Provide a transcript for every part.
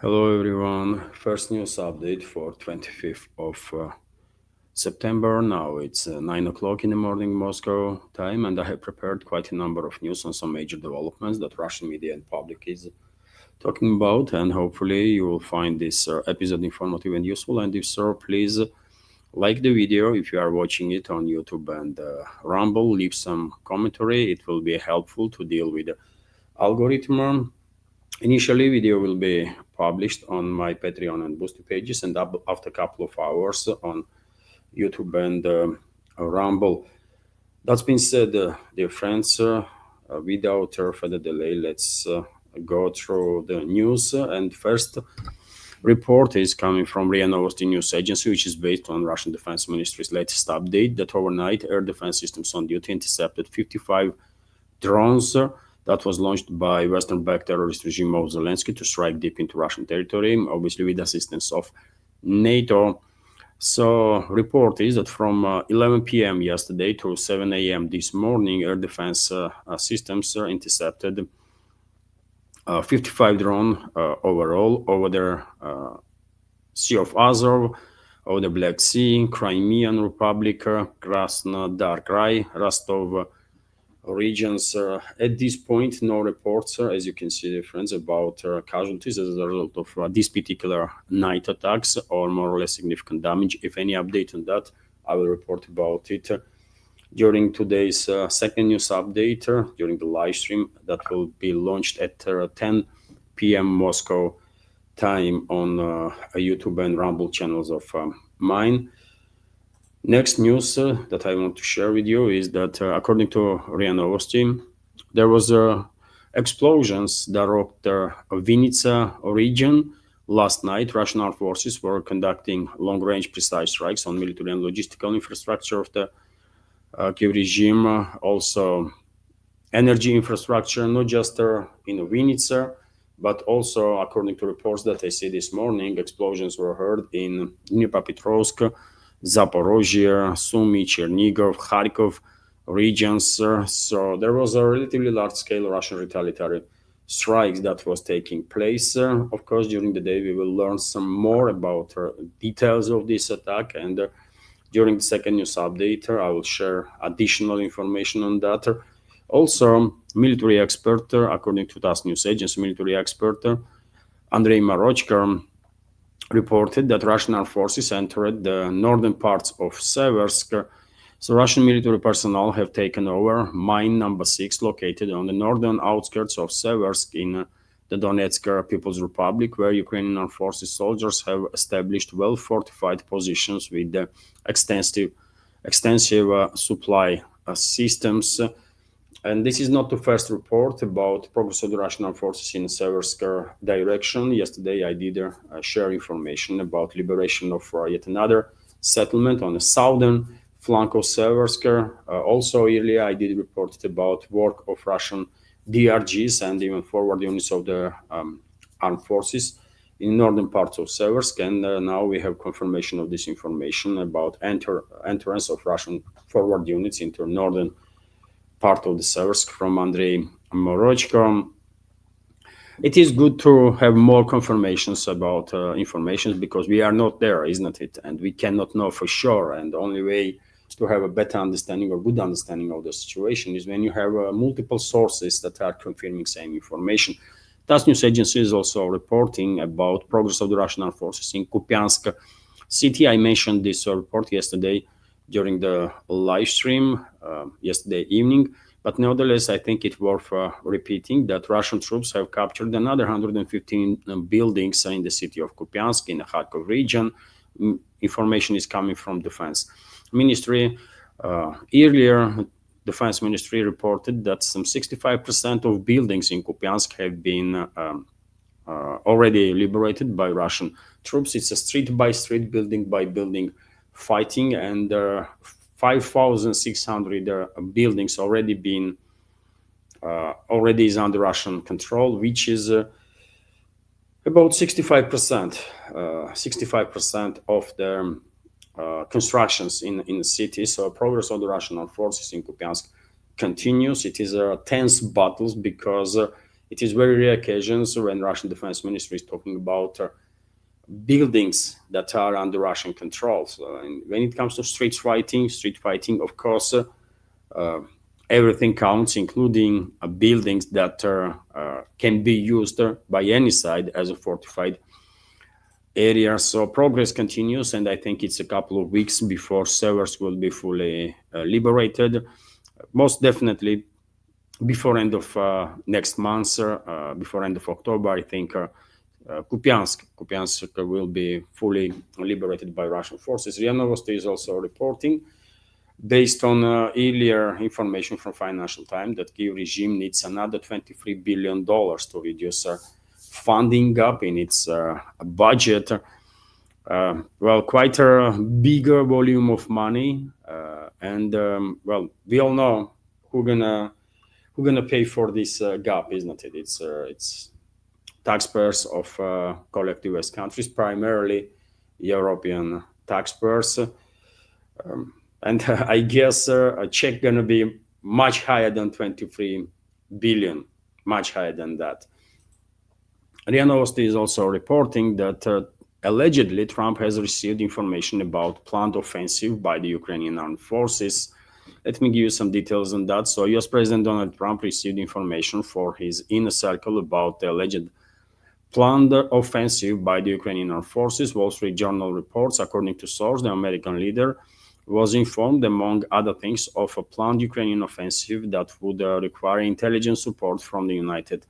Hello everyone. First news update for 25th of September. Now it's 9 o'clock in the morning Moscow time, and I have prepared quite a number of news on some major developments that Russian media and public is talking about, and hopefully you will find this episode informative and useful. And if so, please like the video if you are watching it on YouTube and Rumble. Leave some commentary. It will be helpful to deal with the algorithm. Initially, video will be published on my Patreon and Boosty pages, and after a couple of hours on YouTube and Rumble. That's been said, dear friends. Without further delay, let's go through the news. And first report is coming from RIA Novosti news agency, which is based on Russian Defense Ministry's latest update that overnight air defense systems on duty intercepted 55 drones that was launched by Western-backed terrorist regime of Zelensky to strike deep into Russian territory, obviously with assistance of NATO. So, report is that from 11 p.m. yesterday to 7 a.m. this morning, air defense systems intercepted 55 drones overall over the Sea of Azov, over the Black Sea, Crimean Republic, Krasnodar Krai, Rostov regions. At this point, no reports, as you can see, dear friends, about casualties as a result of these particular night attacks or more or less significant damage. If any update on that, I will report about it during today's second news update, during the live stream that will be launched at 10 p.m. Moscow time on YouTube and Rumble channels of mine. Next news that I want to share with you is that according to RIA Novosti, there was explosions that rocked the Vinnytsia region last night. Russian armed forces were conducting long-range precise strikes on military and logistical infrastructure of the Kiev regime, also energy infrastructure, not just in Vinnytsia, but also, according to reports that I see this morning, explosions were heard in Dnipropetrovsk, Zaporozhye, Sumy, Chernigov, Kharkov regions. So there was a relatively large-scale Russian retaliatory strikes that was taking place. Of course, during the day we will learn some more about details of this attack, and during the second news update, I will share additional information on that. Also, military expert, according to TASS news agency, military expert Andrei Marochka reported that Russian armed forces entered the northern parts of Seversk. So Russian military personnel have taken over mine number 6 located on the northern outskirts of Seversk in the Donetsk People's Republic, where Ukrainian armed forces soldiers have established well-fortified positions with extensive supply systems. And this is not the first report about progress of the Russian armed forces in Seversk direction. Yesterday, I did share information about liberation of yet another settlement on the southern flank of Seversk. Also, earlier, I did report about work of Russian DRGs and even forward units of the armed forces in northern parts of Seversk. And now we have confirmation of this information about entrance of Russian forward units into northern part of the Seversk from Andrei Morochko. It is good to have more confirmations about information because we are not there, isn't it? And we cannot know for sure. And the only way to have a better understanding or good understanding of the situation is when you have multiple sources that are confirming same information. TASS news agency is also reporting about progress of the Russian armed forces in Kupiansk city. I mentioned this report yesterday during the live stream yesterday evening. But nevertheless, I think it's worth repeating that Russian troops have captured another 115 buildings in the city of Kupiansk in the Kharkov region. Information is coming from Defense Ministry. Earlier, Defense Ministry reported that some 65% of buildings in Kupiansk have been already liberated by Russian troops. It's a street-by-street, building-by-building fighting, and 5,600 buildings already is under Russian control, which is about 65%. 65% of the constructions in the city. So progress of the Russian armed forces in Kupiansk continues. It is a tense battle because It is very rare occasions when Russian defense ministry is talking about buildings that are under Russian control. So, and when it comes to street fighting, of course, everything counts, including buildings that can be used by any side as a fortified area. So progress continues, and I think it's a couple of weeks before servers will be fully liberated. Most definitely before end of next month, before end of October, I think Kupiansk will be fully liberated by Russian forces. RIA Novosti is also reporting, based on earlier information from Financial Times, that Kyiv regime needs another $23 billion to reduce funding gap in its budget. Well, quite a bigger volume of money, and well, we all know who gonna pay for this gap, isn't it? It's taxpayers of collectivist countries, primarily European taxpayers. And I guess a check gonna be much higher than 23 billion, much higher than that. RIA Novosti is also reporting that allegedly Trump has received information about planned offensive by the Ukrainian armed forces. Let me give you some details on that. So, US President Donald Trump received information for his inner circle about the alleged planned offensive by the Ukrainian armed forces. Wall Street Journal reports, according to source, the American leader was informed, among other things, of a planned Ukrainian offensive that would require intelligence support from the United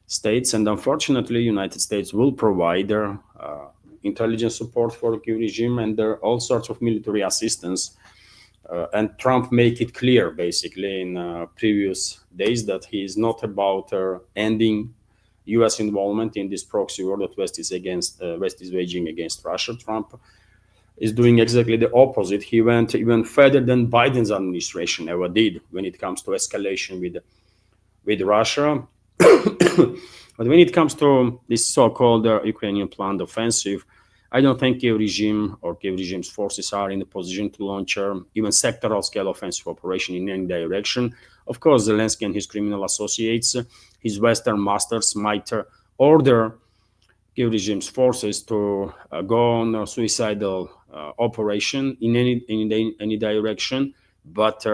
States. And unfortunately, United States will provide intelligence support for the Kyiv regime and all sorts of military assistance. And Trump made it clear, basically, in previous days that he is not about ending U.S. involvement in this proxy war that West is waging against Russia. Trump is doing exactly the opposite. He went even further than Biden's administration ever did when it comes to escalation with Russia. But when it comes to this so-called Ukrainian planned offensive, I don't think Kyiv regime or Kyiv regime's forces are in a position to launch even sectoral scale offensive operation in any direction. Of course, Zelensky and his criminal associates, his Western masters, might order Kyiv regime's forces to go on a suicidal operation in any direction, but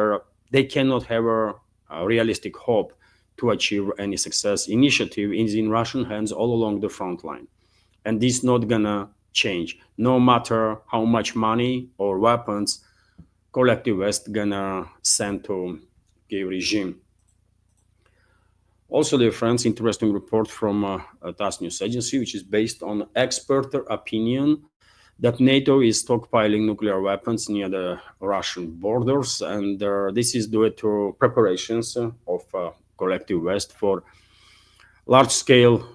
they cannot have a realistic hope to achieve any success. Initiative is in Russian hands all along the front line, and this is not gonna change, no matter how much money or weapons collective West gonna send to Kyiv regime. Also, dear friends, interesting report from TASS news agency, which is based on expert opinion that NATO is stockpiling nuclear weapons near the Russian borders, and this is due to preparations of collective West for large-scale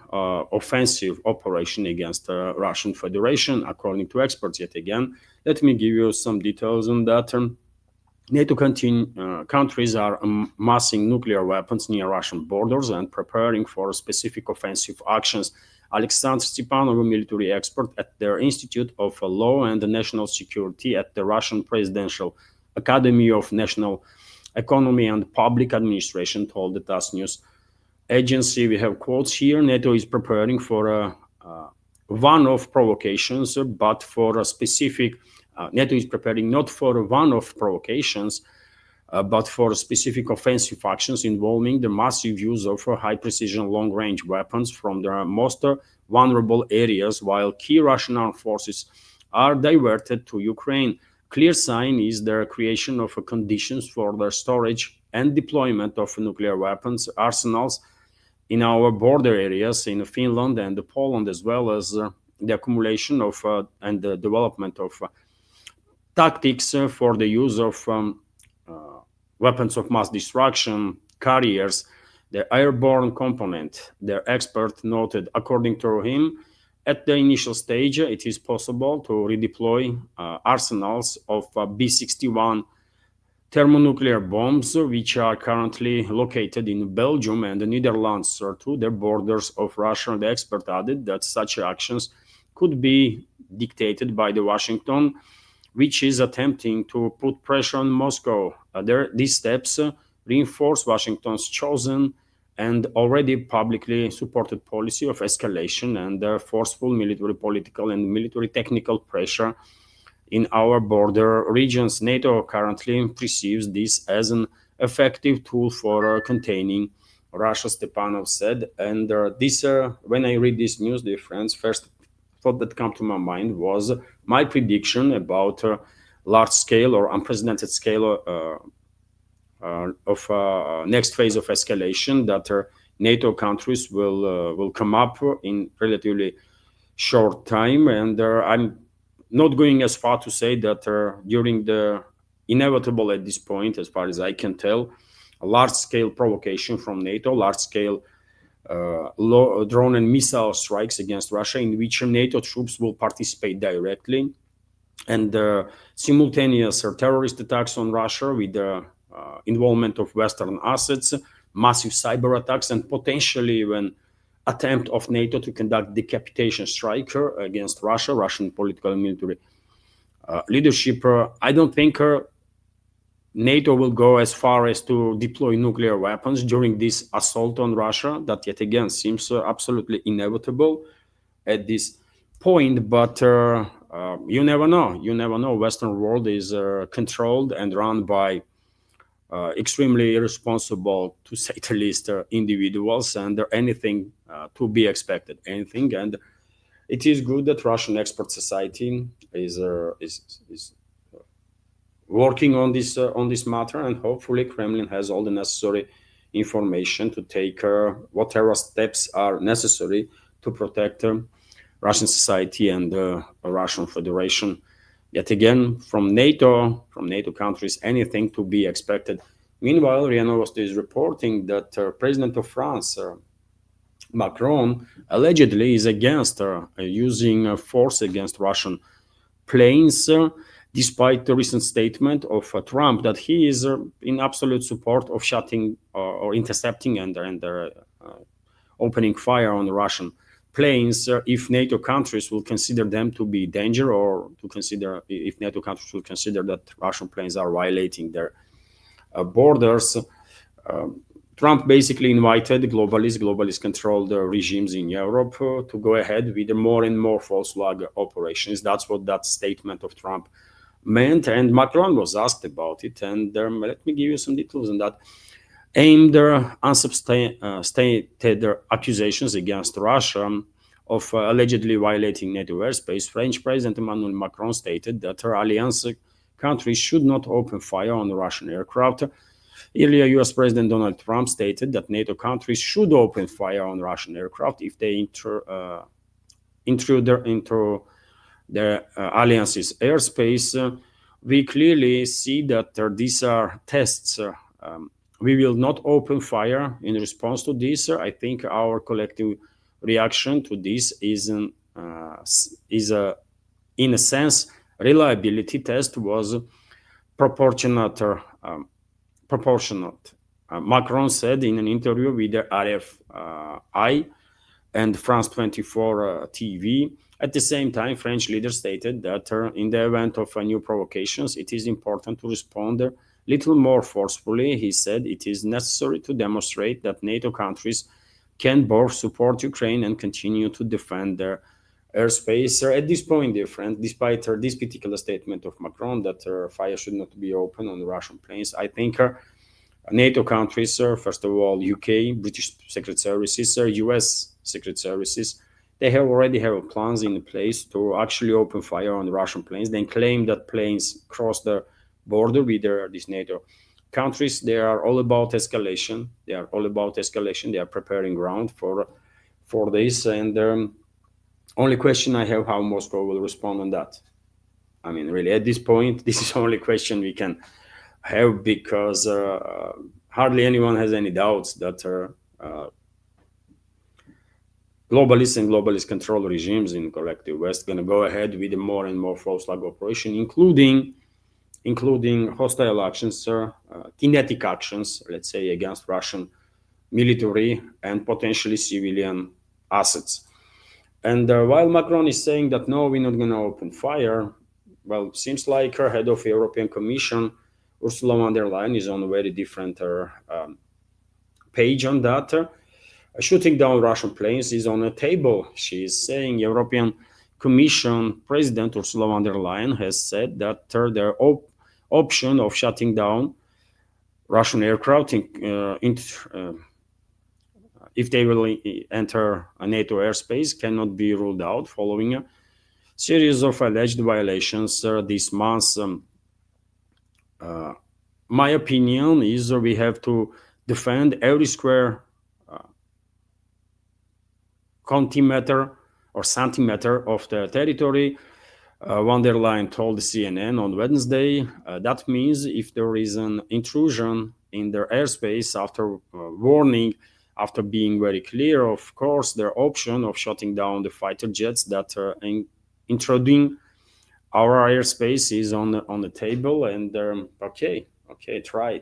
offensive operation against the Russian Federation, according to experts. Yet again, let me give you some details on that. NATO countries are amassing nuclear weapons near Russian borders and preparing for specific offensive actions. Alexander Stepanov, a military expert at their Institute of Law and National Security at the Russian Presidential Academy of National Economy and Public Administration, told the TASS news agency. We have quotes here. NATO is preparing for one-off provocations, but for a specific. NATO is preparing not for one-off provocations, but for specific offensive actions involving the massive use of high-precision, long-range weapons from the most vulnerable areas, while key Russian armed forces are diverted to Ukraine. Clear sign is the creation of conditions for the storage and deployment of nuclear weapons arsenals in our border areas in Finland and Poland, as well as the accumulation of and the development of tactics for the use of weapons of mass destruction, carriers, the airborne component. The expert noted, according to him, at the initial stage, it is possible to redeploy arsenals of B-61 thermonuclear bombs, which are currently located in Belgium and the Netherlands to the borders of Russia. The expert added that such actions could be dictated by the Washington, which is attempting to put pressure on Moscow. These steps reinforce Washington's chosen and already publicly supported policy of escalation and forceful military, political, and military technical pressure in our border regions. NATO currently perceives this as an effective tool for containing Russia, Stepanov said. And when I read this news, dear friends, first thought that come to my mind was my prediction about large scale or unprecedented scale of next phase of escalation that NATO countries will come up in relatively short time. And I'm not going as far to say that during the inevitable at this point, as far as I can tell, a large scale provocation from NATO, large scale drone and missile strikes against Russia, in which NATO troops will participate directly, and simultaneous terrorist attacks on Russia with the involvement of Western assets, massive cyber attacks, and potentially even attempt of NATO to conduct decapitation strike against Russia, Russian political and military leadership. I don't think NATO will go as far as to deploy nuclear weapons during this assault on Russia, that yet again seems absolutely inevitable at this point. But you never know. You never know. Western world is controlled and run by extremely irresponsible, to say the least, individuals, and anything to be expected, anything. And it is good that Russian expert society is working on this matter, and hopefully Kremlin has all the necessary information to take whatever steps are necessary to protect Russian society and Russian Federation. Yet again, from NATO countries, anything to be expected. Meanwhile, RIA Novosti is reporting that President of France, Macron, allegedly is against using force against Russian planes, despite the recent statement of Trump that he is in absolute support of shutting or intercepting and opening fire on the Russian planes if NATO countries will consider them to be danger, or to consider if NATO countries will consider that Russian planes are violating their borders. Trump basically invited globalist controlled regimes in Europe to go ahead with the more and more false flag operations. That's what that statement of Trump meant. And Macron was asked about it. And let me give you some details on that. Aimed unsubstantiated accusations against Russia of allegedly violating NATO airspace, French President Emmanuel Macron stated that her alliance countries should not open fire on Russian aircraft. Earlier, US President Donald Trump stated that NATO countries should open fire on Russian aircraft if they intrude into their alliance's airspace. We clearly see that these are tests. We will not open fire in response to this. I think our collective reaction to this is in a sense, reliability test was proportionate. Macron said in an interview with the RFI and France 24 TV. At the same time, French leaders stated that in the event of new provocations, it is important to respond a little more forcefully. He said it is necessary to demonstrate that NATO countries can both support Ukraine and continue to defend their airspace. At this point, dear friend, despite this particular statement of Macron that fire should not be open on the Russian planes, I think NATO countries, first of all, UK, British Secret Services, US Secret Services, they already have plans in place to actually open fire on the Russian planes. They claim that planes cross the border with these NATO countries. They are all about escalation. They are preparing ground for this. And only question I have, how Moscow will respond on that. I mean, really, at this point, this is the only question we can have, because hardly anyone has any doubts that globalists and globalist control regimes in collective West going to go ahead with more and more false flag operation, including hostile actions, kinetic actions, let's say, against Russian military and potentially civilian assets. And while Macron is saying that no, we're not going to open fire, well, seems like her head of European Commission, Ursula von der Leyen, is on a very different page on that. Shooting down Russian planes is on the table. She is saying European Commission President Ursula von der Leyen has said that their option of shutting down Russian aircraft if they will enter a NATO airspace cannot be ruled out following a series of alleged violations this month. My opinion is we have to defend every square centimeter or centimeter of the territory. Von der Leyen told CNN on Wednesday that means if there is an intrusion in their airspace after warning, after being very clear, of course, their option of shutting down the fighter jets that are intruding our airspace is on the table. And okay, try,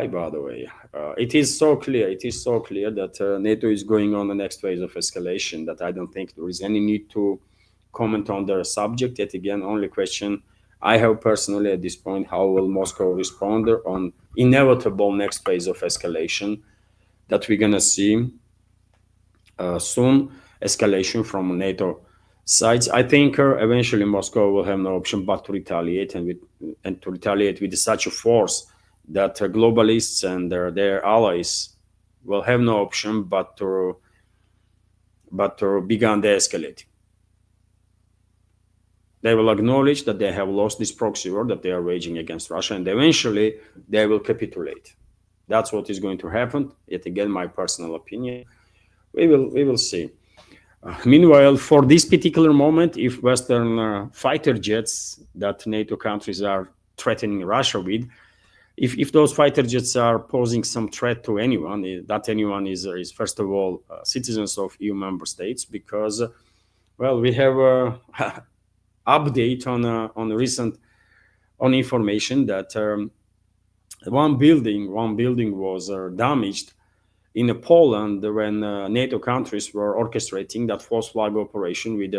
by the way. It is so clear that NATO is going on the next phase of escalation that I don't think there is any need to comment on the subject. Yet again, only question I have personally at this point: how will Moscow respond on inevitable next phase of escalation that we're gonna see soon? Escalation from NATO sides. I think eventually Moscow will have no option but to retaliate, and to retaliate with such a force that globalists and their allies will have no option but to begin de-escalating. They will acknowledge that they have lost this proxy war that they are waging against Russia, and eventually they will capitulate. That's what is going to happen. Yet again, my personal opinion. We will see. Meanwhile, for this particular moment, if Western fighter jets that NATO countries are threatening Russia with, if those fighter jets are posing some threat to anyone, that anyone is first of all citizens of EU member states, because we have a update on recent information that one building was damaged in Poland when NATO countries were orchestrating that false flag operation with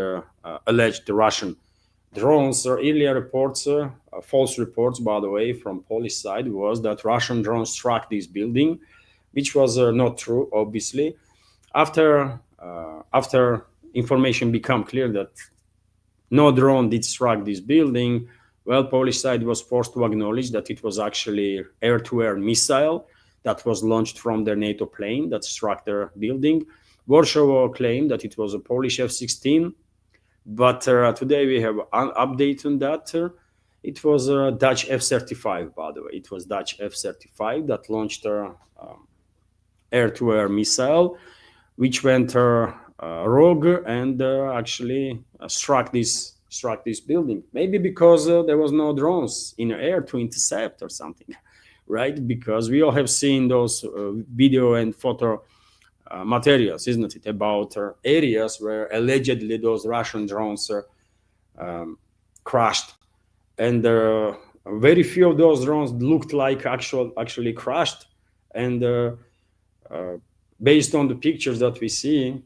alleged Russian drones. Earlier reports, false reports, by the way, from Polish side, was that Russian drones struck this building, which was not true, obviously. After information became clear that no drone did strike this building, Polish side was forced to acknowledge that it was actually air-to-air missile that was launched from their NATO plane that struck their building. Warsaw claimed that it was a Polish F-16, but today we have an update on that. It was a Dutch F-35, by the way. It was Dutch F-35 that launched air-to-air missile, which went rogue and actually struck this building. Maybe because there was no drones in the air to intercept or something, right? Because we all have seen those video and photo materials, isn't it, about areas where allegedly those Russian drones crashed, and very few of those drones looked like actually crashed. And based on the pictures that we see,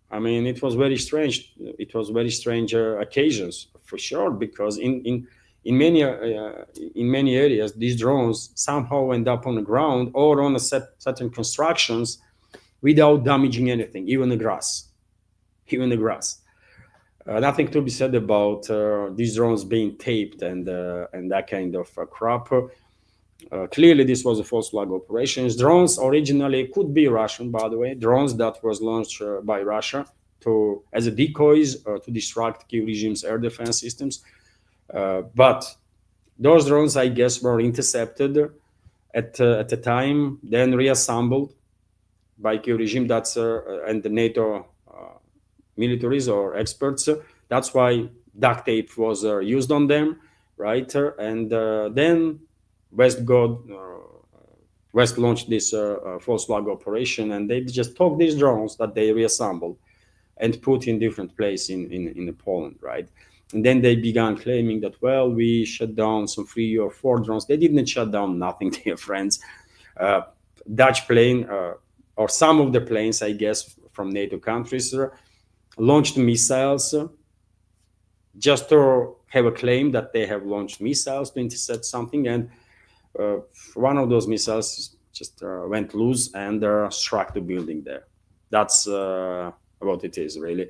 I mean, it was very strange. It was very strange occasions for sure, because in many areas these drones somehow end up on the ground or on certain constructions without damaging anything, even the grass. Nothing to be said about these drones being taped and that kind of crap. Clearly, this was a false flag operation. Drones originally could be Russian, by the way. Drones that was launched by Russia as a decoys to distract Kiev regime's air defense systems. But those drones, I guess, were intercepted at the time, then reassembled by Kiev regime. And the NATO militaries or experts. That's why duct tape was used on them, right? And then West launched this false flag operation, and they just took these drones that they reassembled and put in different places in Poland, right? And then they began claiming that, we shut down some 3 or 4 drones. They didn't shut down nothing, dear friends. Dutch plane, or some of the planes, I guess, from NATO countries, launched missiles just to have a claim that they have launched missiles to intercept something. And one of those missiles just went loose and struck the building there. That's what it is, really.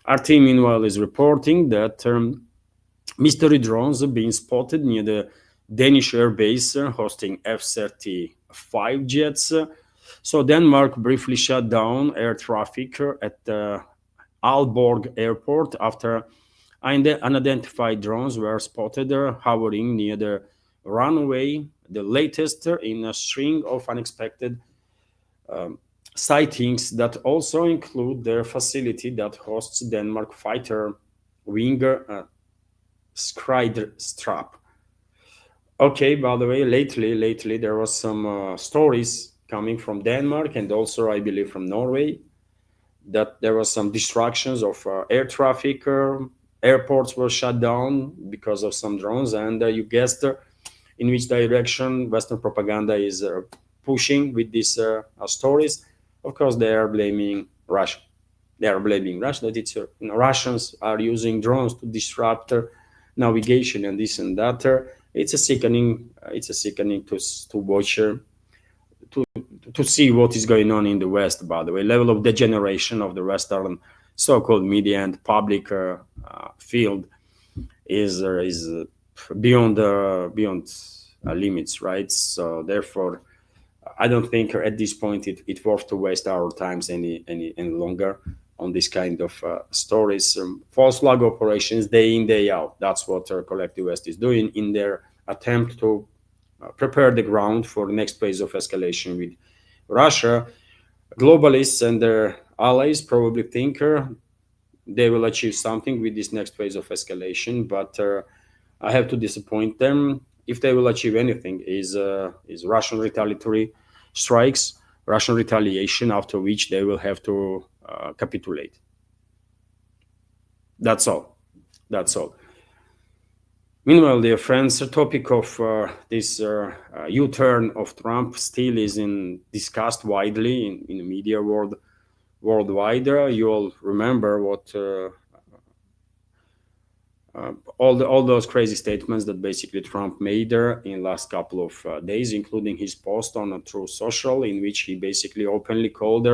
Our team, meanwhile, is reporting that mystery drones are being spotted near the Danish air base hosting F-35 jets. So Denmark briefly shut down air traffic at Aalborg Airport after unidentified drones were spotted hovering near the runway, the latest in a string of unexpected sightings that also include the facility that hosts Denmark fighter wing Skryderstrap. Okay, by the way, lately there was some stories coming from Denmark and also I believe from Norway that there was some distractions of air traffic. Airports were shut down because of some drones, and you guessed in which direction Western propaganda is pushing with these stories. Of course, they are blaming Russia. They are blaming Russia that it's Russians are using drones to disrupt navigation and this and that. It's a sickening. It's a sickening to watch. To see what is going on in the West, by the way, level of degeneration of the Western so-called media and public field is beyond limits, right? So therefore, I don't think at this point it's worth to waste our times any longer on this kind of stories. False flag operations day in day out. That's what Collective West is doing in their attempt to prepare the ground for the next phase of escalation with Russia. Globalists and their allies probably think they will achieve something with this next phase of escalation, but I have to disappoint them. If they will achieve anything, is Russian retaliatory strikes, Russian retaliation, after which they will have to capitulate. That's all. That's all. Meanwhile, dear friends, the topic of this U-turn of Trump still is discussed widely in the media worldwide. You all remember what all those crazy statements that basically Trump made in last couple of days, including his post on Truth Social, in which he basically openly called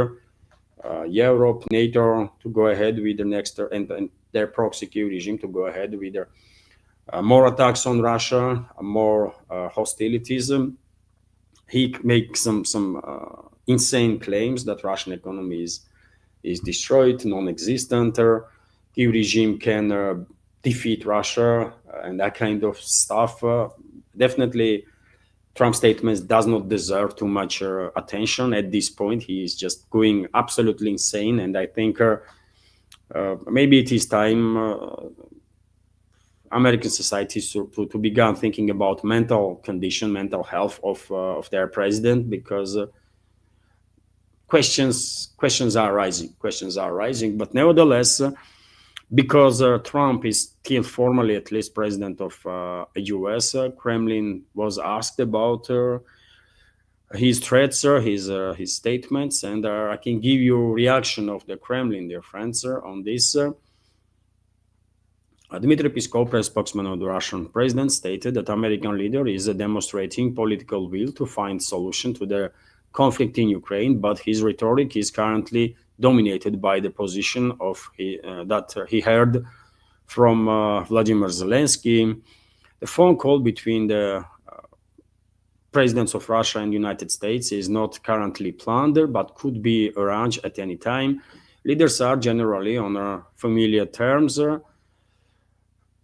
Europe, NATO to go ahead with the next and their proxy regime to go ahead with their more attacks on Russia, more hostilities. He makes some insane claims that Russian economy is destroyed, non-existent. Kiev regime can defeat Russia and that kind of stuff. Definitely, Trump's statements does not deserve too much attention at this point. He is just going absolutely insane, and I think maybe it is time American societies to begin thinking about mental condition, mental health of their president, because questions are rising. But nevertheless, because Trump is still formally, at least, president of U.S., Kremlin was asked about his threats, his statements, and I can give you reaction of the Kremlin, dear friends, on this. Dmitry Peskov, spokesman of the Russian president, stated that American leader is demonstrating political will to find solution to the conflict in Ukraine, but his rhetoric is currently dominated by the position of that he heard from Vladimir Zelensky. The phone call between the presidents of Russia and United States is not currently planned, but could be arranged at any time. Leaders are generally on familiar terms.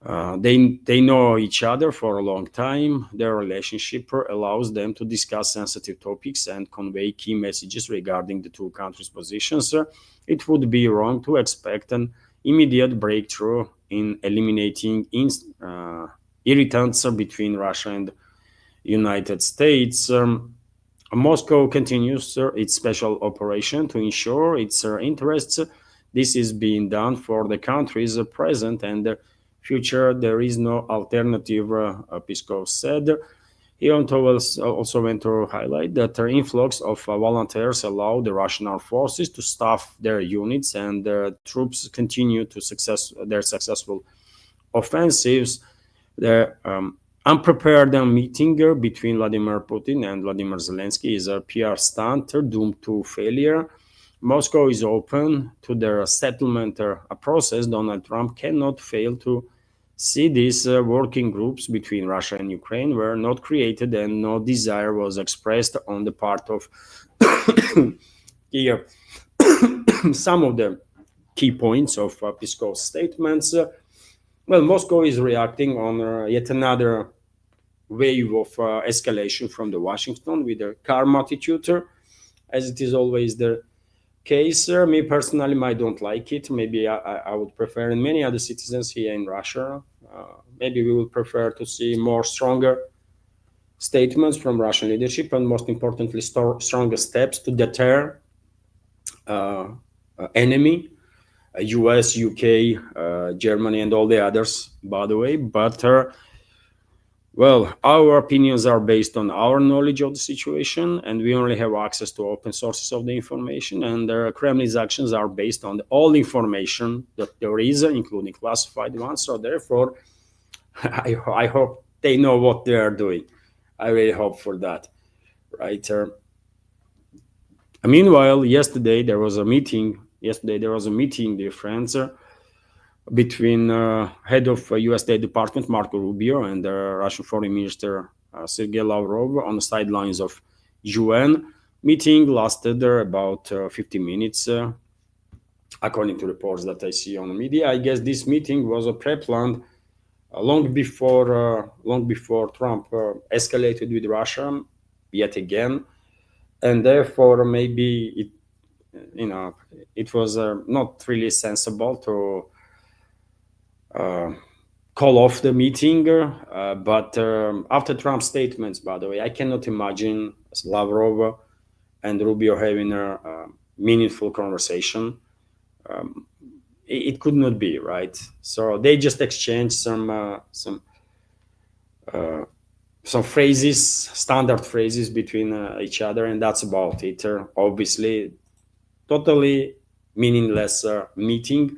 They know each other for a long time. Their relationship allows them to discuss sensitive topics and convey key messages regarding the two countries' positions. It would be wrong to expect an immediate breakthrough in eliminating irritants between Russia and United States. Moscow continues its special operation to ensure its interests. This is being done for the countries present and future. There is no alternative, Peskov said. He also went to highlight that the influx of volunteers allow the Russian armed forces to staff their units, and their troops continue to their successful offensives. unprepared meeting between Vladimir Putin and Vladimir Zelensky is a PR stunt doomed to failure. Moscow is open to their settlement process. Donald Trump cannot fail to see these working groups between Russia and Ukraine were not created and no desire was expressed on the part of here. Some of the key points of Peskov's statements. Well, Moscow is reacting on yet another wave of escalation from the Washington with a calm attitude, as it is always the case. Me personally, I don't like it. Maybe I would prefer, and many other citizens here in Russia, maybe we would prefer to see more stronger statements from Russian leadership and most importantly, stronger steps to deter enemy, US, UK, Germany, and all the others, by the way. But well, our opinions are based on our knowledge of the situation, and we only have access to open sources of the information. And Kremlin's actions are based on all information that there is, including classified ones. So therefore, I hope they know what they are doing. I really hope for that, right? Meanwhile, yesterday there was a meeting. Dear friends, between head of U.S. State Department Marco Rubio and Russian Foreign Minister Sergei Lavrov on the sidelines of UN. Meeting lasted about 50 minutes, according to reports that I see on the media. I guess this meeting was a pre-planned long before Trump escalated with Russia yet again, and therefore maybe it was not really sensible to call off the meeting. But after Trump's statements, by the way, I cannot imagine Lavrov and Rubio having a meaningful conversation. It could not be, right? So they just exchanged some phrases, standard phrases between each other, and that's about it. Obviously, totally meaningless meeting.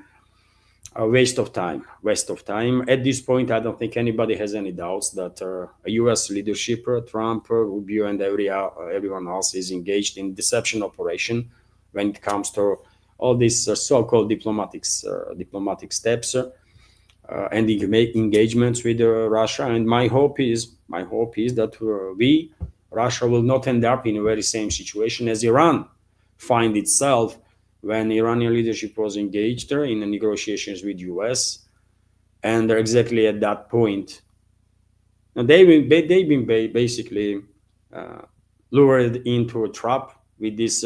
A waste of time. At this point, I don't think anybody has any doubts that U.S. leadership, Trump, Rubio, and everyone else is engaged in deception operation when it comes to all these so-called diplomatic steps and engagements with Russia. And my hope is that Russia, will not end up in a very same situation as Iran find itself when Iranian leadership was engaged in the negotiations with US, and they're exactly at that point. Now they've been basically lured into a trap with these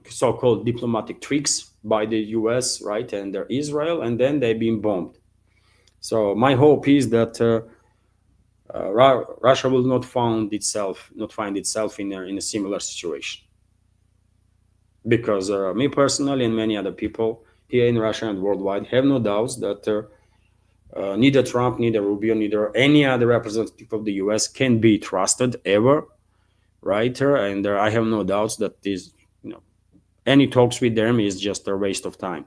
so-called diplomatic tricks by the US, right, and Israel, and then they've been bombed. So my hope is that Russia will not find itself in a similar situation. Because me personally and many other people here in Russia and worldwide have no doubts that neither Trump, neither Rubio, neither any other representative of the US can be trusted ever, right? And I have no doubts that any talks with them is just a waste of time.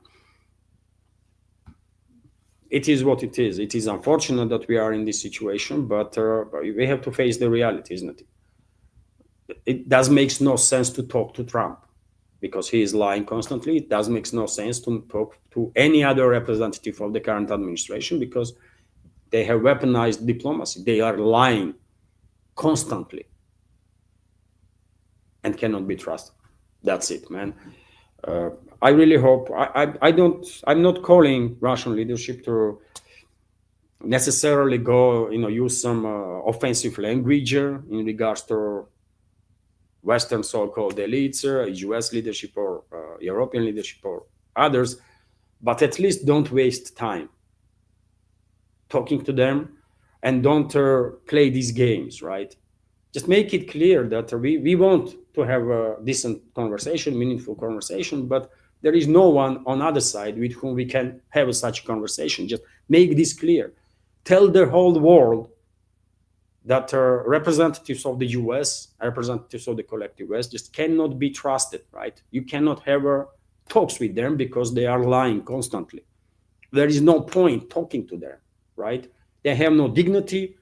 It is what it is. It is unfortunate that we are in this situation, but we have to face the reality, isn't it? It does makes no sense to talk to Trump, because he is lying constantly. It does make no sense to talk to any other representative of the current administration, because they have weaponized diplomacy. They are lying constantly and cannot be trusted. That's it, man. I really hope. I'm not calling Russian leadership to necessarily go, use some offensive language in regards to Western so-called elites, US leadership or European leadership or others, but at least don't waste time talking to them and don't play these games, right? Just make it clear that we want to have a decent conversation, meaningful conversation, but there is no one on other side with whom we can have such a conversation. Just make this clear. Tell the whole world that representatives of the US, representatives of the collective West, just cannot be trusted, right? You cannot have talks with them because they are lying constantly. There is no point talking to them, right? They have no dignity.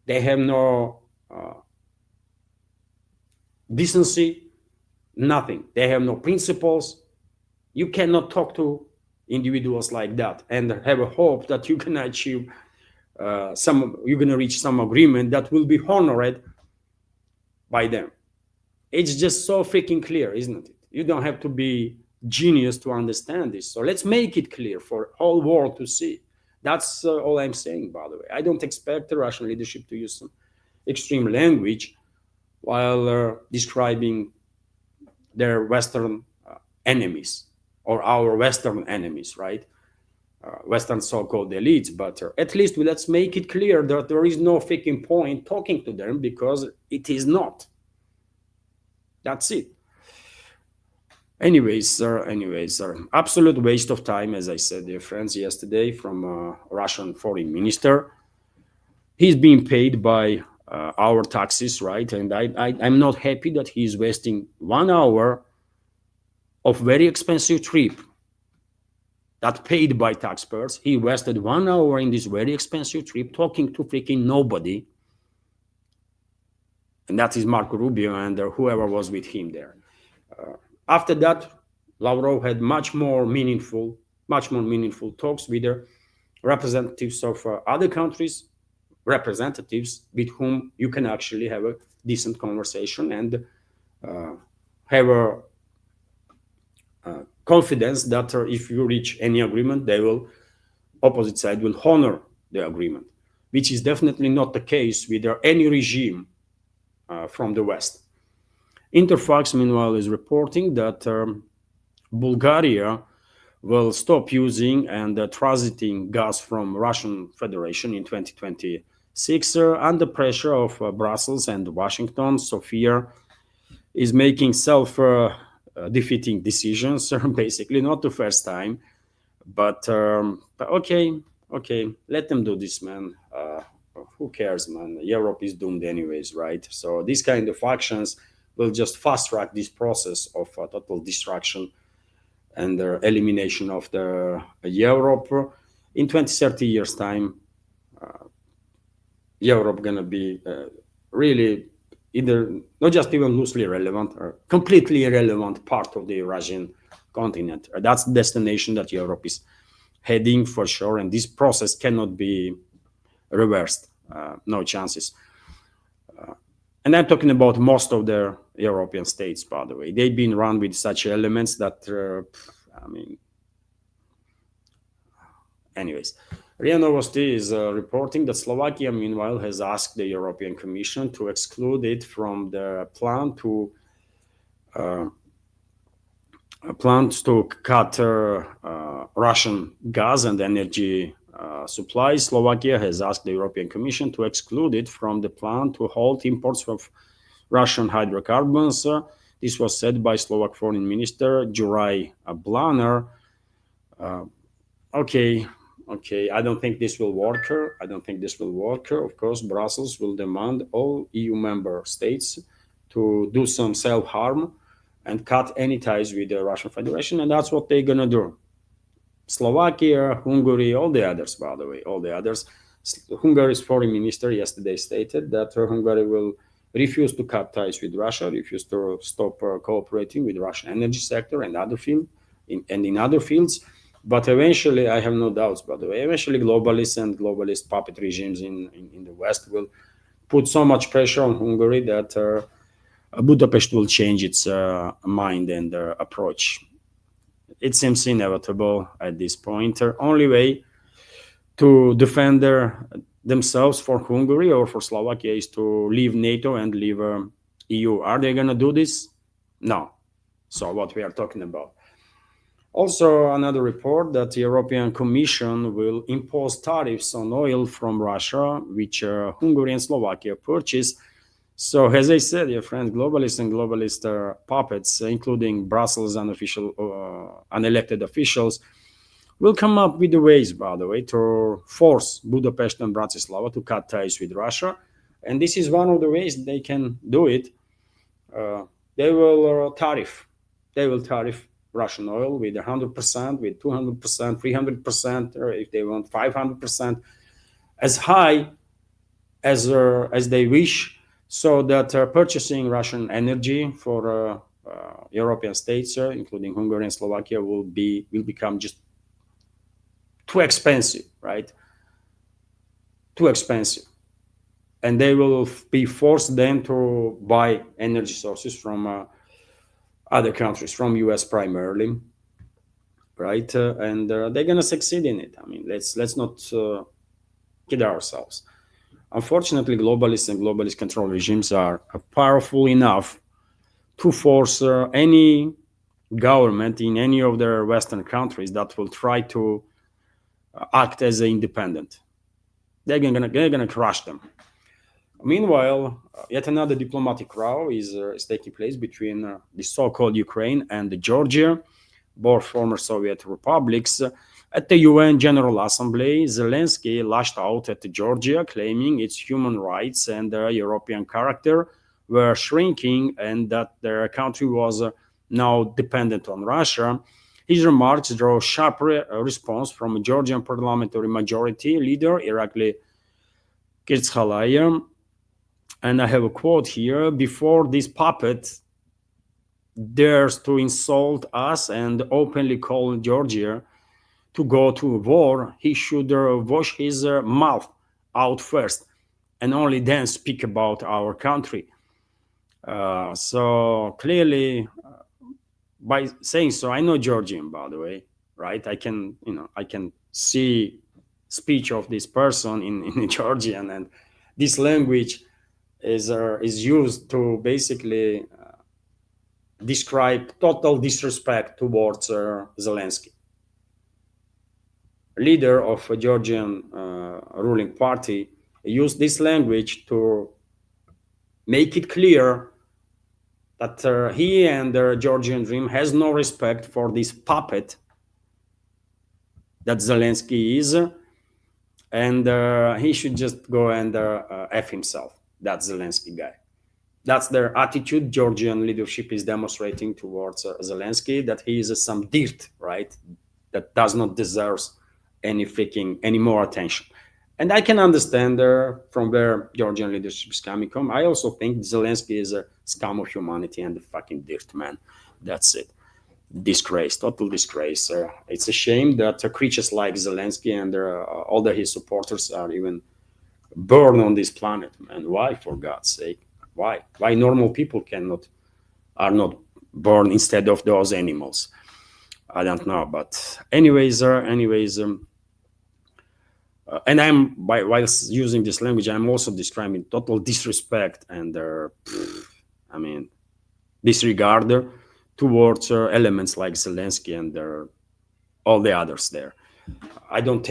They have no decency, nothing. They have no principles. You cannot talk to individuals like that and have a hope that you can achieve you're going to reach some agreement that will be honored by them. It's just so freaking clear, isn't it? You don't have to be genius to understand this. So let's make it clear for whole world to see. That's all I'm saying, by the way. I don't expect the Russian leadership to use some extreme language while describing their Western enemies or our Western enemies, right? Western so-called elites, but at least let's make it clear that there is no freaking point talking to them because it is not. That's it. Anyways, absolute waste of time, as I said, dear friends, yesterday from a Russian foreign minister. He's being paid by our taxes, right? And I'm not happy that he's wasting 1 hour of very expensive trip that paid by taxpayers. He wasted 1 hour in this very expensive trip talking to freaking nobody. And that is Marco Rubio and whoever was with him there. After that, Lavrov had much more meaningful talks with the representatives of other countries, representatives with whom you can actually have a decent conversation and have a confidence that if you reach any agreement, opposite side will honor the agreement, which is definitely not the case with any regime from the West. Interfax, meanwhile, is reporting that Bulgaria will stop using and transiting gas from Russian Federation in 2026 under pressure of Brussels and Washington. Sofia is making self-defeating decisions, basically not the first time, but okay, let them do this, man. Who cares, man? Europe is doomed anyways, right? So these kind of actions will just fast track this process of total destruction and the elimination of the Europe. In 20, 30 years time, Europe gonna be really either not just even loosely relevant or completely irrelevant part of the Eurasian continent. That's the destination that Europe is heading for sure, and this process cannot be reversed. No chances. And I'm talking about most of the European states, by the way. They've been run with such elements that, anyways. RIA Novosti is reporting that Slovakia, meanwhile, has asked the European Commission to exclude it from the plans to cut Russian gas and energy supplies. Slovakia has asked the European Commission to exclude it from the plan to halt imports of Russian hydrocarbons. This was said by Slovak Foreign Minister Juraj Blaner. Okay, I don't think this will work. Of course, Brussels will demand all EU member states to do some self-harm and cut any ties with the Russian Federation, and that's what they're gonna do. Slovakia, Hungary, all the others, by the way, all the others. Hungary's foreign minister yesterday stated that Hungary will refuse to cut ties with Russia, refuse to stop cooperating with the Russian energy sector and in other fields. But eventually, I have no doubts, by the way, eventually globalist puppet regimes in the West will put so much pressure on Hungary that Budapest will change its mind and approach. It seems inevitable at this point. The only way to defend themselves for Hungary or for Slovakia is to leave NATO and leave EU. Are they going to do this? No. So what we are talking about. Also, another report that the European Commission will impose tariffs on oil from Russia, which Hungary and Slovakia purchase. So, as I said, your friends, globalists and globalist puppets, including Brussels unelected officials, will come up with the ways, by the way, to force Budapest and Bratislava to cut ties with Russia. And this is one of the ways they can do it. They will tariff Russian oil with 100%, with 200%, 300%, or if they want 500%. as high as they wish, so that purchasing Russian energy for European states, including Hungary and Slovakia, will become just too expensive, right? Too expensive, and they will be forced then to buy energy sources from other countries, from US primarily, right? And they're gonna succeed in it. I mean, let's not kid ourselves. Unfortunately, globalists and globalist control regimes are powerful enough to force any government in any of their Western countries that will try to act as an independent. They're gonna crush them. Meanwhile, yet another diplomatic row is taking place between the so-called Ukraine and Georgia, both former Soviet republics. At the UN General Assembly, Zelensky lashed out at Georgia, claiming its human rights and European character were shrinking and that their country was now dependent on Russia. His remarks drew sharp response from Georgian parliamentary majority leader Irakli Kirtskhalaya. And I have a quote here: before this puppet dares to insult us and openly call Georgia to go to war, he should wash his mouth out first and only then speak about our country. So clearly, by saying so, I know Georgian, by the way, right? I can see speech of this person in Georgian, and this language is used to basically describe total disrespect towards Zelensky, leader of a Georgian ruling party. Used this language to make it clear that he and the Georgian dream has no respect for this puppet that Zelensky is, and he should just go and F himself. That Zelensky guy. That's their attitude Georgian leadership is demonstrating towards Zelensky, that he is some dirt, right? That does not deserve any more attention. And I can understand from where Georgian leadership is coming from. I also think Zelensky is a scum of humanity and a fucking dirt, man. That's it. Disgrace, total disgrace. It's a shame that creatures like Zelensky and all his supporters are even born on this planet, man. Why, for God's sake? Why normal people are not born instead of those animals? I don't know, but anyways, and while using this language, I'm also describing total disrespect and disregard towards elements like Zelensky and all the others there. I don't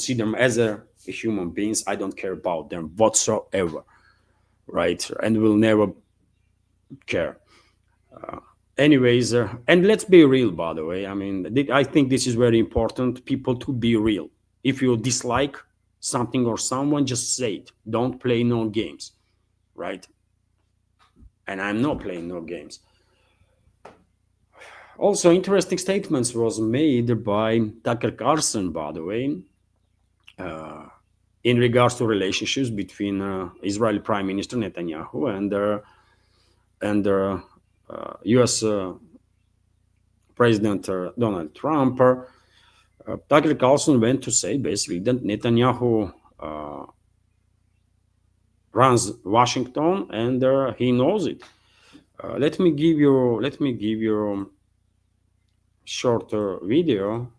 see them as human beings. I don't care about them whatsoever, right? And will never care. Anyways, and let's be real, by the way. I mean, I think this is very important, people to be real. If you dislike something or someone, just say it. Don't play no games, right? And I'm not playing no games. Also, interesting statements was made by Tucker Carlson, by the way, in regards to relationships between Israeli Prime Minister Netanyahu and U.S. President Donald Trump. Tucker Carlson went to say basically that Netanyahu runs Washington and he knows it. Let me give you short video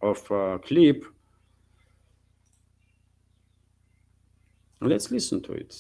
of a clip. Let's listen to it.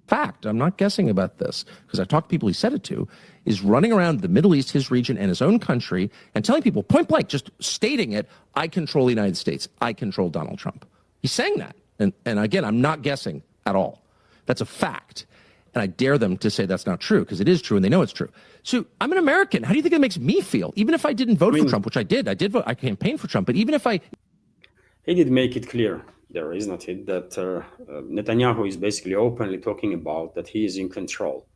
Fact, I'm not guessing about this because I talked to people he said it to, is running around the Middle East, his region, and his own country and telling people point blank, just stating it, I control the United States. I control Donald Trump. He's saying that. And again, I'm not guessing at all. That's a fact. And I dare them to say that's not true because it is true and they know it's true. So I'm an American. How do you think it makes me feel? Even if I didn't vote for Trump, which I did vote, I campaigned for Trump, but even if he did make it clear there, isn't it, that Netanyahu is basically openly talking about that he is in control,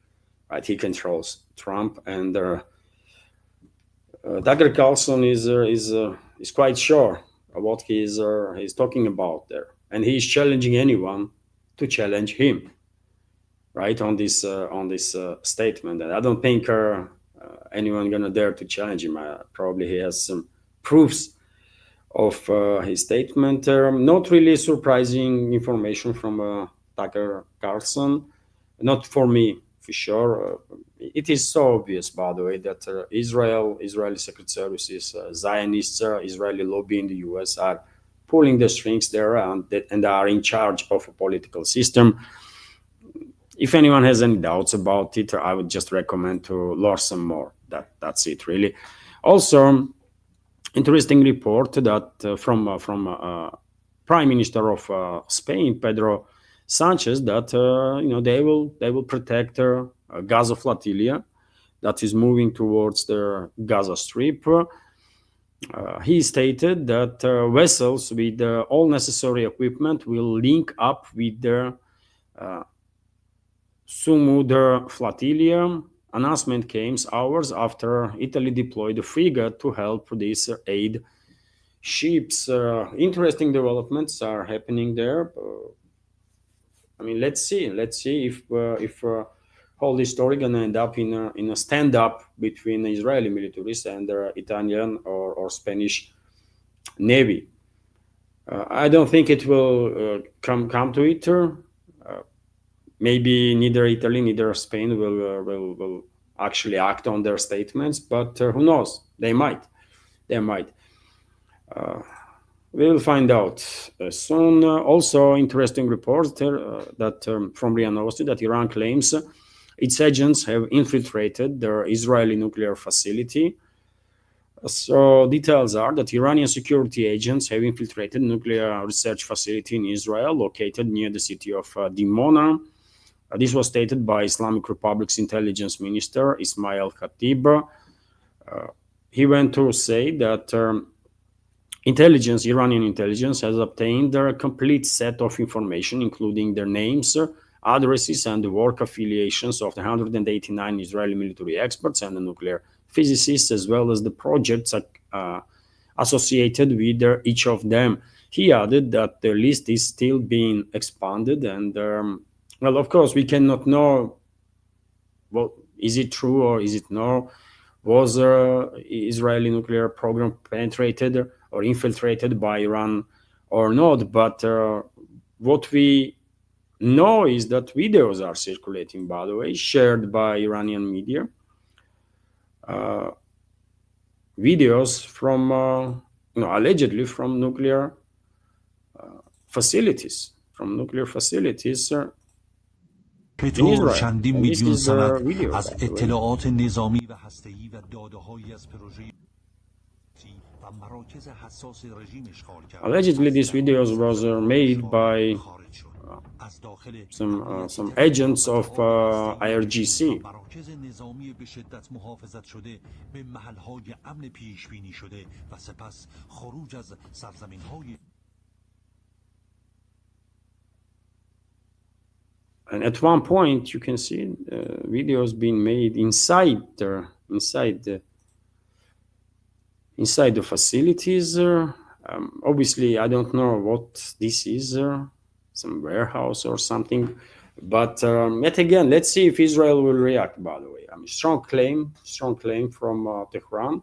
right? He controls Trump, and Tucker Carlson is quite sure what he's talking about there, and he's challenging anyone to challenge him, right, on this statement. And I don't think anyone gonna dare to challenge him. Probably he has some proofs of his statement. Not really surprising information from Tucker Carlson, not for me for sure. It is so obvious, by the way, that Israeli Secret Services, Zionists, Israeli lobby in the U.S. are pulling the strings there, and are in charge of a political system. If anyone has any doubts about it, I would just recommend to learn some more. That's it, really. Also, interesting report that from Prime Minister of Spain, Pedro Sanchez, that they will protect Gaza flotilla that is moving towards the Gaza Strip. He stated that vessels with all necessary equipment will link up with the Sumudra flotilla. Announcement came hours after Italy deployed a frigate to help this aid ships. Interesting developments are happening there. I mean, let's see if whole this story gonna end up in a stand up between Israeli militaries and the Italian or Spanish navy. I don't think it will come to it. Maybe neither Italy, neither Spain will actually act on their statements, but who knows? They might. They might. We will find out soon. Also, interesting reports that from RIA Novosti that Iran claims its agents have infiltrated their Israeli nuclear facility. So details are that Iranian security agents have infiltrated nuclear research facility in Israel, located near the city of Dimona. This was stated by Islamic Republic's intelligence minister Ismail Khatib. He went to say that Iranian intelligence has obtained a complete set of information, including their names, addresses, and the work affiliations of the 189 Israeli military experts and the nuclear physicists, as well as the projects associated with each of them. He added that the list is still being expanded, and well, of course, we cannot know. Well, is it true or is it no? Was Israeli nuclear program penetrated or infiltrated by Iran or not? But what we know is that videos are circulating, by the way, shared by Iranian media. Videos from, allegedly from nuclear facilities, به in طور Israel. چندین And this میلیون is the سند video, از by the way. اطلاعات نظامی و هسته‌ای و داده‌هایی از پروژه و مراکز حساس رژیم اشغال کرده Allegedly, these videos was made by خارج شد. از داخل some agents of IRGC. مراکز نظامی به شدت محافظت شده به محل‌های امن پیش بینی شده و سپس خروج از سرزمین‌های And at one point, you can see videos being made inside the facilities. Obviously, I don't know what this is, some warehouse or something. But yet again, let's see if Israel will react. By the way, I mean, strong claim from Tehran.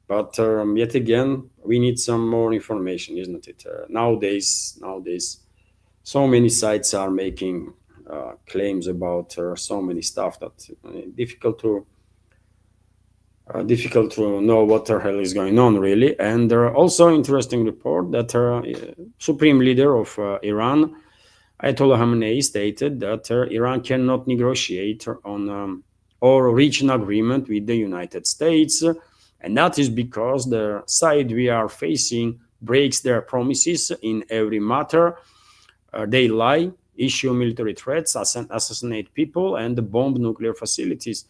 But yet again, we need some more information, isn't it? Nowadays. So many sites are making claims about so many stuff that difficult to know what the hell is going on, really. And also interesting report that supreme leader of Iran, Ayatollah Khamenei, stated that Iran cannot negotiate on or reach an agreement with the United States, and that is because the side we are facing breaks their promises in every matter. They lie, issue military threats, assassinate people, and bomb nuclear facilities.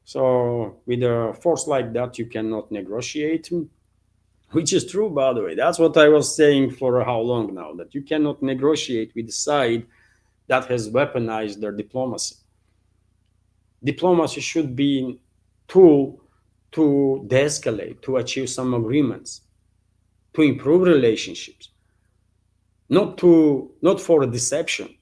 So with a force like that, you cannot negotiate, which is true, by the way. That's what I was saying for how long now, that you cannot negotiate with the side that has weaponized their diplomacy. Diplomacy should be a tool to de-escalate, to achieve some agreements, to improve relationships, not for a deception.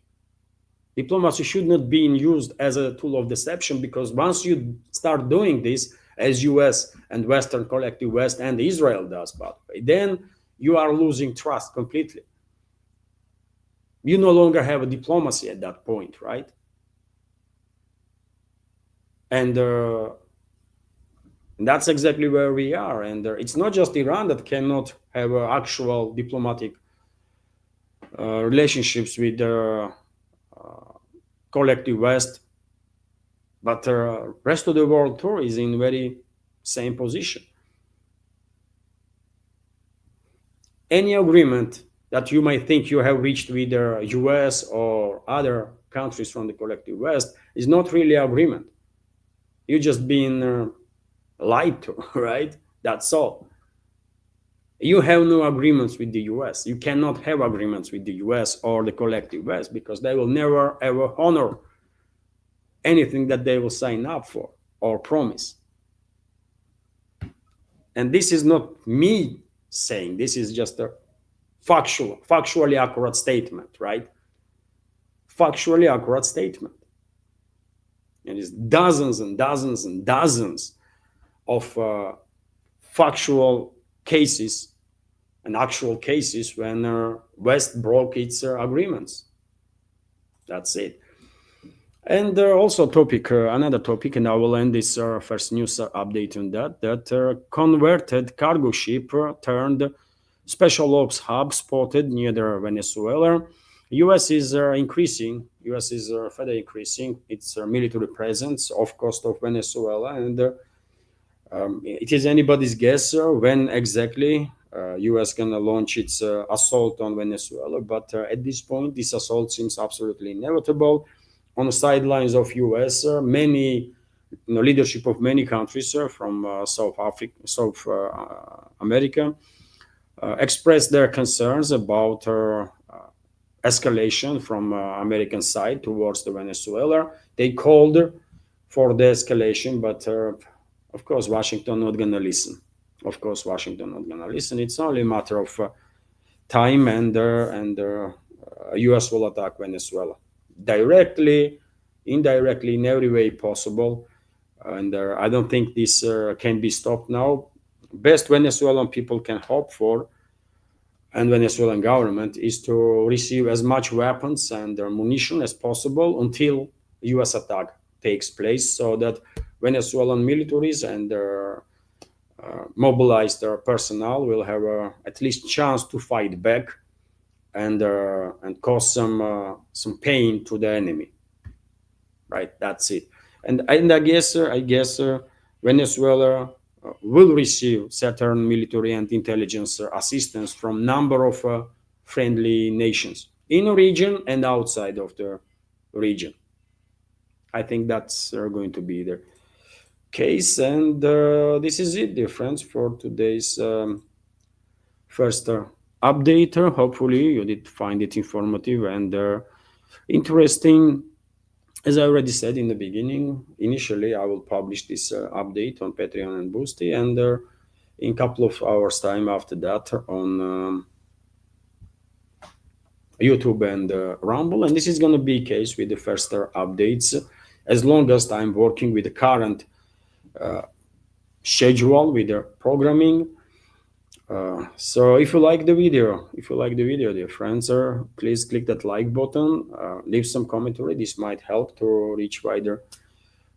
Diplomacy should not be used as a tool of deception, because once you start doing this, as US and Western collective West and Israel does, by the way, then you are losing trust completely. You no longer have a diplomacy at that point, right? And that's exactly where we are. And it's not just Iran that cannot have actual diplomatic relationships with the collective West, but the rest of the world too is in very same position. Any agreement that you might think you have reached with the US or other countries from the collective West is not really agreement. You're just being lied to, right? That's all. You have no agreements with the US. You cannot have agreements with the US or the collective West, because they will never ever honor anything that they will sign up for or promise. And this is not me saying, this is just a factually accurate statement, right? Factually accurate statement. And it's dozens and dozens and dozens of factual cases and actual cases when West broke its agreements. That's it. And also another topic, and I will end this first news update on that converted cargo ship turned special ops hub spotted near the Venezuela. US is further increasing its military presence off coast of Venezuela, and it is anybody's guess when exactly US gonna launch its assault on Venezuela. But at this point, this assault seems absolutely inevitable. On the sidelines of US, many leadership of many countries from South America expressed their concerns about escalation from American side towards the Venezuela. They called for the escalation, but of course Washington not gonna listen. Of course Washington not gonna listen. It's only a matter of time, and US will attack Venezuela directly, indirectly, in every way possible. And I don't think this can be stopped now. Best Venezuelan people can hope for, and Venezuelan government, is to receive as much weapons and munition as possible until US attack takes place, so that Venezuelan militaries and their mobilized personnel will have at least chance to fight back and cause some pain to the enemy. Right, that's it. And I guess Venezuela will receive certain military and intelligence assistance from number of friendly nations in the region and outside of the region. I think that's going to be the case, and this is it, dear friends, for today's first update. Hopefully you did find it informative and interesting. As I already said in the beginning, initially I will publish this update on Patreon and Boosty, and in a couple of hours time after that on YouTube and Rumble. And this is going to be case with the first updates, as long as I'm working with the current schedule with the programming. So if you like the video, dear friends, please click that like button, leave some commentary. This might help to reach wider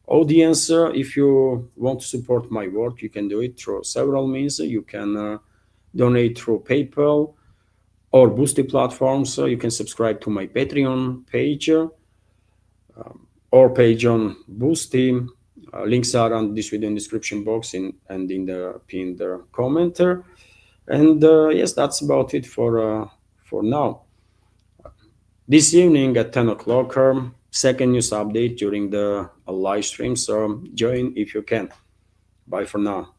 audience. If you want to support my work, you can do it through several means. You can donate through PayPal or Boosty platforms. You can subscribe to my Patreon page or page on Boosty. Links are on this video in description box and in the pinned comment. And yes, that's about it for now. This evening at 10 o'clock, second news update during the live stream. So join if you can. Bye for now.